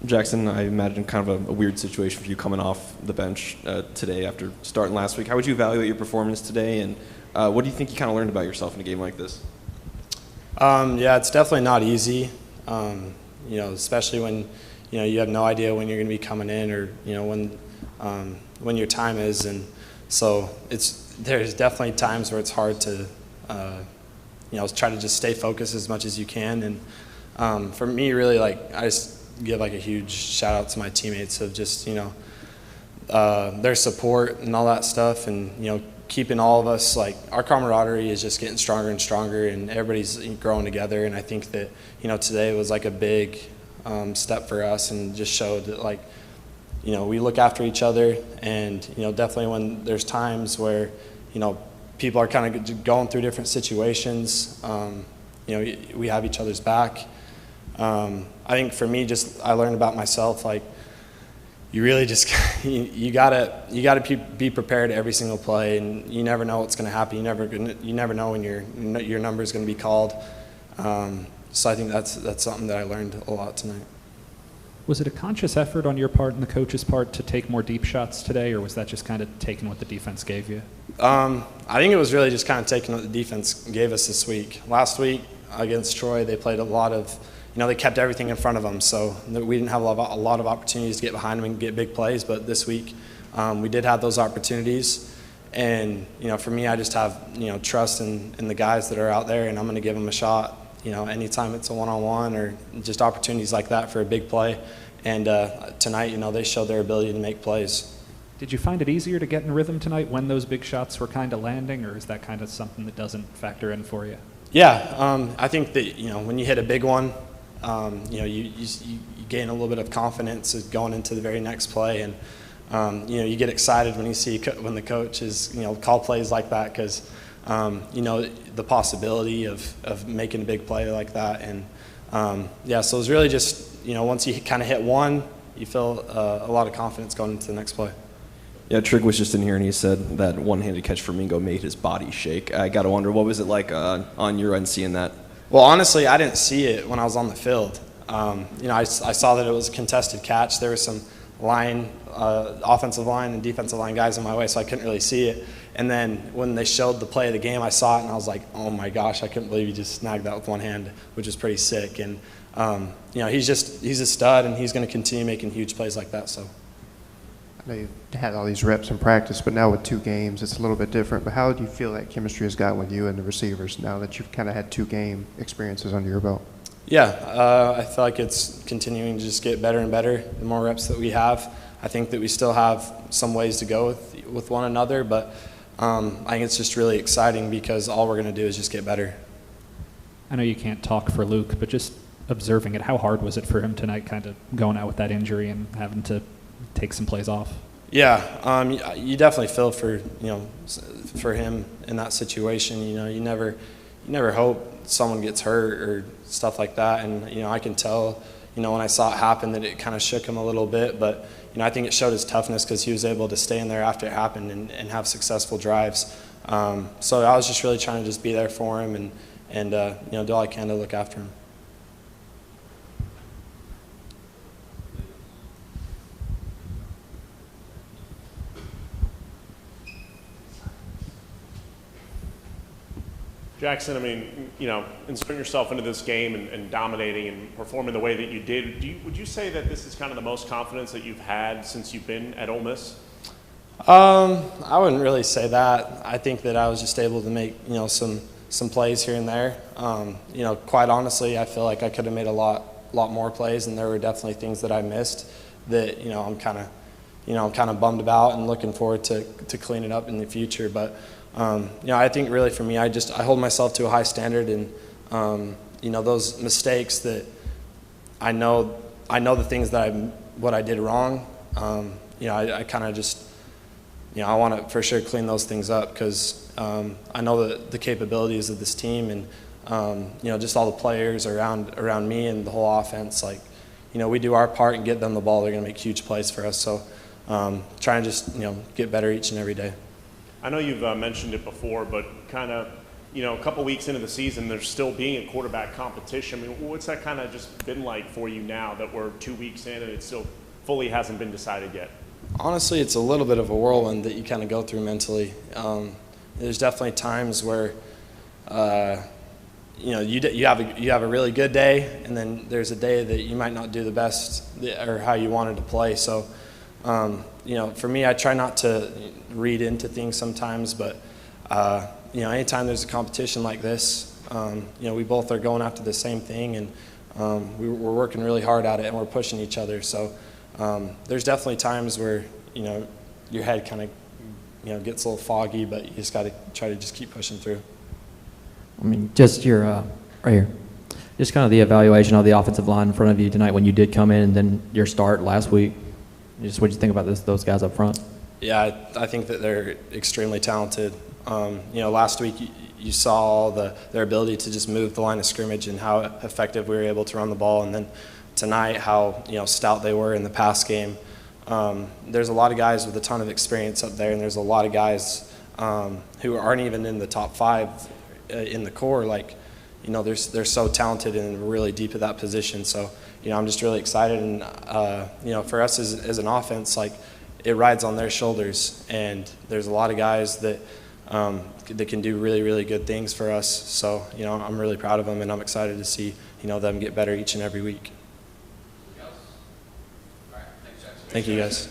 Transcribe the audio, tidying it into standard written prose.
Jaxson, I imagine kind of a weird situation for you coming off the bench today after starting last week. How would you evaluate your performance today, and what do you think you kind of learned about yourself in a game like this? Yeah, it's definitely not easy, especially when, you have no idea when you're going to be coming in or, when your time is. And so there's definitely times where it's hard to, try to just stay focused as much as you can. And for me, really, I just give a huge shout out to my teammates of just, their support and all that stuff, and, keeping all of us, our camaraderie is just getting stronger and stronger, and everybody's growing together. And I think that, today was a big step for us, and just showed that, we look after each other. And, definitely when there's times where, people are kind of going through different situations, we have each other's back. I think for me, I learned about myself, you really just you gotta be prepared every single play, and you never know what's going to happen. You never know when your number is going to be called. So I think that's something that I learned a lot tonight. Was it a conscious effort on your part and the coach's part to take more deep shots today, or was that just kind of taking what the defense gave you? I think it was really just kind of taking what the defense gave us this week. Last week against Troy, they played a lot of. They kept everything in front of them, so we didn't have a lot of opportunities to get behind them and get big plays. But this week, we did have those opportunities. And, for me, I just have, trust in the guys that are out there, and I'm going to give them a shot, anytime it's a one-on-one or just opportunities like that for a big play. And tonight, they showed their ability to make plays. Did you find it easier to get in rhythm tonight when those big shots were kind of landing, or is that kind of something that doesn't factor in for you? Yeah, I think that, when you hit a big one, you gain a little bit of confidence going into the very next play, and you get excited when you see when the coach is call plays like that, because the possibility of making a big play like that. And so it was really just once you kind of hit one, you feel a lot of confidence going into the next play. Yeah, Trig was just in here, and he said that one-handed catch for Mingo made his body shake. I got to wonder, what was it like on your end seeing that? Well, honestly, I didn't see it when I was on the field. I saw that it was a contested catch. There was some offensive line and defensive line guys in my way, so I couldn't really see it. And then when they showed the play of the game, I saw it, and I was like, oh my gosh, I couldn't believe he just snagged that with one hand, which is pretty sick. And, he's a stud, and he's going to continue making huge plays like that. So. I know you've had all these reps in practice, but now with 2 games, it's a little bit different. But how do you feel that chemistry has gotten with you and the receivers now that you've kind of had 2 game experiences under your belt? Yeah, I feel like it's continuing to just get better and better the more reps that we have. I think that we still have some ways to go with one another, but I think it's just really exciting because all we're going to do is just get better. I know you can't talk for Luke, but just observing it, how hard was it for him tonight, kind of going out with that injury and having to take some plays off? Yeah, you definitely feel for him in that situation. You never hope someone gets hurt or stuff like that. And I can tell, when I saw it happen, that it kind of shook him a little bit. But I think it showed his toughness because he was able to stay in there after it happened and have successful drives. So I was just really trying to just be there for him and do all I can to look after him. Jaxson, inserting yourself into this game and dominating and performing the way that you did, would you say that this is kind of the most confidence that you've had since you've been at Ole Miss? I wouldn't really say that. I think that I was just able to make, some plays here and there. Quite honestly, I feel like I could have made a lot more plays, and there were definitely things that I missed that, I'm kind of bummed about and looking forward to clean it up in the future. But I think really for me, I hold myself to a high standard, and those mistakes that I know the things that what I did wrong. I kind of just I want to for sure clean those things up because I know the capabilities of this team, and just all the players around me and the whole offense. We do our part and get them the ball, they're going to make huge plays for us. So try and just get better each and every day. I know you've mentioned it before, but kind of you know, a couple weeks into the season, there's still being a quarterback competition. I mean, what's that kind of just been like for you now that we're 2 weeks in and it still fully hasn't been decided yet? Honestly, it's a little bit of a whirlwind that you kind of go through mentally. There's definitely times where, you know, you have a really good day, and then there's a day that you might not do the best or how you wanted to play. So, you know, for me, I try not to read into things sometimes, but you know, anytime there's a competition like this, you know, we both are going after the same thing, and we're working really hard at it, and we're pushing each other. So there's definitely times where, you know, your head kind of, you know, gets a little foggy, but you just got to try to just keep pushing through. I mean, just your right here, just kind of the evaluation of the offensive line in front of you tonight when you did come in, and then your start last week. Just what did you think about those guys up front? Yeah, I think that they're extremely talented. You know, last week you saw their ability to just move the line of scrimmage and how effective we were able to run the ball, and then tonight how, you know, stout they were in the pass game. There's a lot of guys with a ton of experience up there, and there's a lot of guys who aren't even in the top 5 in the core. Like, you know, they're so talented and really deep at that position. So, you know, I'm just really excited, and you know, for us as an offense, like, it rides on their shoulders, and there's a lot of guys that can do really, really good things for us. So, you know, I'm really proud of them, and I'm excited to see, you know, them get better each and every week. Thank you, guys.